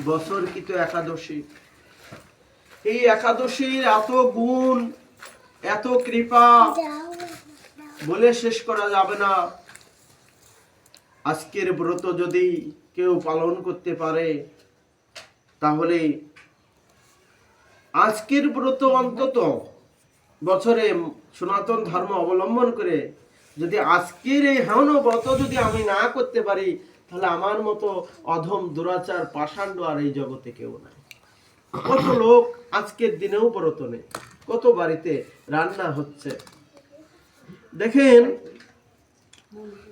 বছরকৃত একাদশী। এই একাদশীর এত গুণ, এত কৃপা বলে শেষ করা যাবে না। আজকের ব্রত যদি কেউ পালন করতে পারে, তাহলে আজকের ব্রত অন্তত বছরে সনাতন ধর্ম অবলম্বন করে যদি আজকের এই হেন ব্রত যদি আমি না করতে পারি, তাহলে আমার মতো অধম দুরাচার পাষাণ্ড আর এই জগতে কেউ নাই। কত লোক আজকের দিনেও ব্রত নেই, কত বাড়িতে রান্না হচ্ছে। দেখেন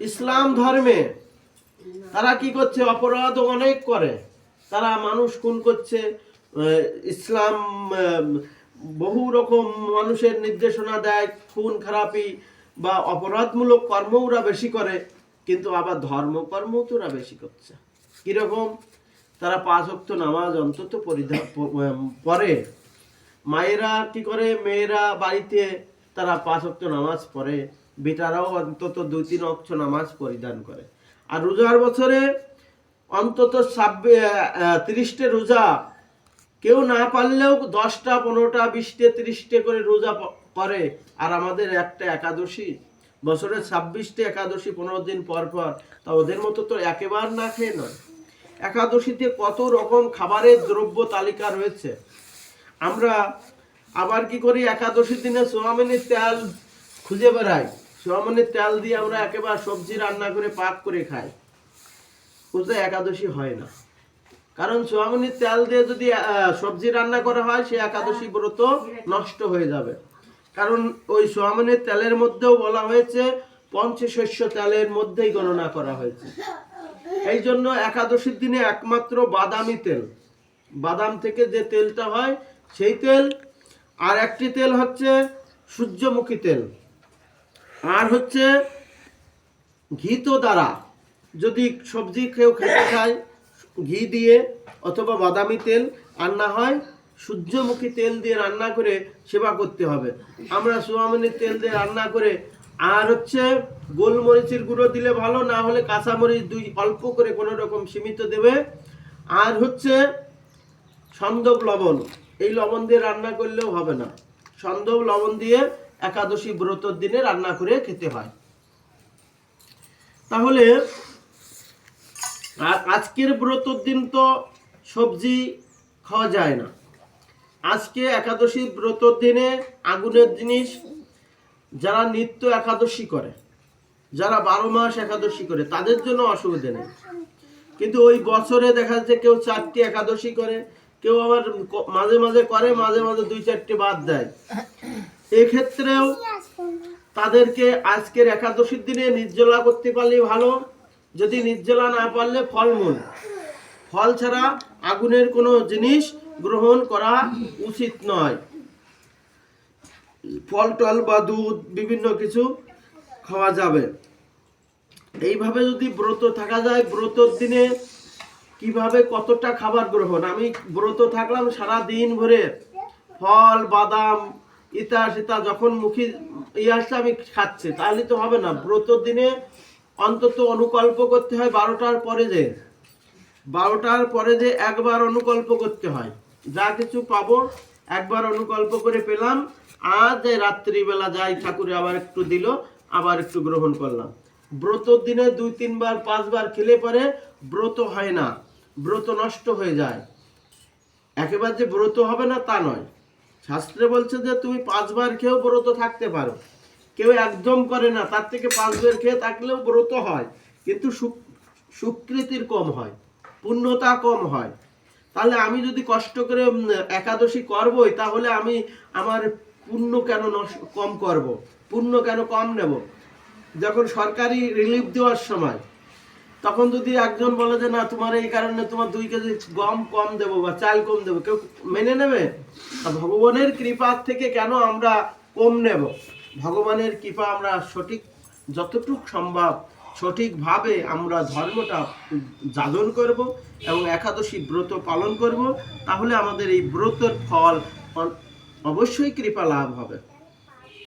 ইসলাম ধর্মে তারা কি করছে, অপরাধ অনেক করে, তারা মানুষ খুন করছে। ইসলাম বহু রকম মানুষের নির্দেশনা দেয়, খুন খারাপি বা অপরাধমূলক কর্ম ওরা বেশি করে, কিন্তু আবার ধর্মকর্ম তো ওরা বেশি করছে। কিরকম? তারা 5 ওয়াক্ত নামাজ অন্তত পড়ে। মায়েরা কি করে, মেয়েরা বাড়িতে তারা 5 ওয়াক্ত নামাজ পড়ে, বেটারাও অন্তত 2-3 ওয়াক্ত নামাজ পরিধান করে। আর রোজার বছরে অন্তত 30টে রোজা, কেউ না পারলেও 10টা 15টা 20টে 30টে করে রোজা করে। আর আমাদের একটা একাদশী, বছরে 26টে একাদশী 15 দিন পর পর, তা ওদের মতো তো একেবারে না খেয়ে নয়। একাদশীতে কত রকম খাবারের দ্রব্য তালিকা রয়েছে। আমরা আবার কি করি, একাদশীর দিনে সোয়াবিনের তেল খুঁজে বেড়াই, সোয়াবিনের তেল দিয়ে আমরা একেবারে সবজি রান্না করে পাক করে খাই। বুঝতে একাদশী হয় না, কারণ সোয়াবিনের তেল দিয়ে যদি সবজি রান্না করা হয়, সে একাদশী ব্রত নষ্ট হয়ে যাবে। কারণ ওই সোয়াবিনের তেলের মধ্যেও বলা হয়েছে পঞ্চশস্য তেলের মধ্যেই গণনা করা হয়েছে। এই জন্য একাদশীর দিনে একমাত্র বাদামি তেল, বাদাম থেকে যে তেলটা হয় সেই তেল, আর একটি তেল হচ্ছে সূর্যমুখী তেল, আর হচ্ছে ঘিত দ্বারা যদি সবজি কেউ খেতে খায় ঘি দিয়ে অথবা বাদামি তেল, আর না হয় সূর্যমুখী তেল দিয়ে রান্না করে সেবা করতে হবে। আমরা সোয়াবিনের তেল দিয়ে রান্না করে, আর হচ্ছে গোলমরিচের গুঁড়ো দিলে ভালো, না হলে কাঁচামরিচ অল্প করে কোনো রকম সীমিত দেবে। আর হচ্ছে সন্দব লবণ, এই লবণ দিয়ে রান্না করলেও হবে না, সন্দব লবণ দিয়ে একাদশী ব্রতর দিনে রান্না করে খেতে হয়। তাহলে আজকের ব্রতর দিন তো সবজি খাওয়া যায় না। আজকে একাদশী ব্রতর দিনে আগুনের জিনিস, যারা নিত্য একাদশী করে, যারা 12 মাস একাদশী করে, তাদের জন্য অসুবিধা নেই। কিন্তু ওই বছরে দেখা যাচ্ছে কেউ 4টি একাদশী করে, কেউ আবার মাঝে মাঝে করে, মাঝে মাঝে 2-4টে বাদ দেয়। এক্ষেত্রেও তাদেরকে আজকের একাদশীর দিনে নির্জলা করতে পারলে ভালো। যদি নির্জলা না পারলে ফলমূল, ফল ছাড়া আগুনের কোনো জিনিস গ্রহণ করা উচিত নয়। ফল টল বা দুধ বিভিন্ন কিছু খাওয়া যাবে। এইভাবে যদি ব্রত থাকা যায়, ব্রতর দিনে কিভাবে কতটা খাবার গ্রহণ, আমি ব্রত থাকলাম সারা দিন ভরে ফল বাদাম ইতা সেতা যখন মুখে আসছে আমি খাচ্ছি, তাহলে তো হবে না। ব্রতর দিনে অন্তত অনুকল্প করতে হয় 12টার পরে, যে 12টার পরে যে একবার অনুকল্প করতে হয়, যা কিছু পাবো একবার অনুকল্প করে পেলাম, আর যে রাত্রিবেলা যাই ঠাকুরে আবার একটু দিল, আবার একটু গ্রহণ করলাম। ব্রতর দিনে 2-3 বার 5 বার খেলে পরে ব্রত হয় না, ব্রত নষ্ট হয়ে যায়। একেবারে যে ব্রত হবে না তা নয়, শাস্ত্রে বলছে যে তুমি 5 বার খেয়েও ব্রত থাকতে পারো। কেউ একদম করে না, তার থেকে 5 বার খেয়ে থাকলেও ব্রত হয়, কিন্তু সুকৃতির কম হয়, পুণ্যতা কম হয়। তাহলে আমি যদি কষ্ট করে একাদশী করবই, তাহলে আমি আমার পুণ্য কেন কম করব, পুণ্য কেন কম নেব? যখন সরকারি রিলিফ দেওয়ার সময়, তখন যদি একজন বলে যে না তোমার এই কারণে তোমার 2 কেজি গম কম দেবো বা চাল কম দেবো, কেউ মেনে নেবে? ভগবানের কৃপার থেকে কেন আমরা কম নেব? ভগবানের কৃপা আমরা সঠিক যতটুকু সম্ভব সঠিকভাবে আমরা ধর্মটা যাজন করব এবং একাদশী ব্রত পালন করব, তাহলে আমাদের এই ব্রতের ফল অবশ্যই কৃপা লাভ হবে।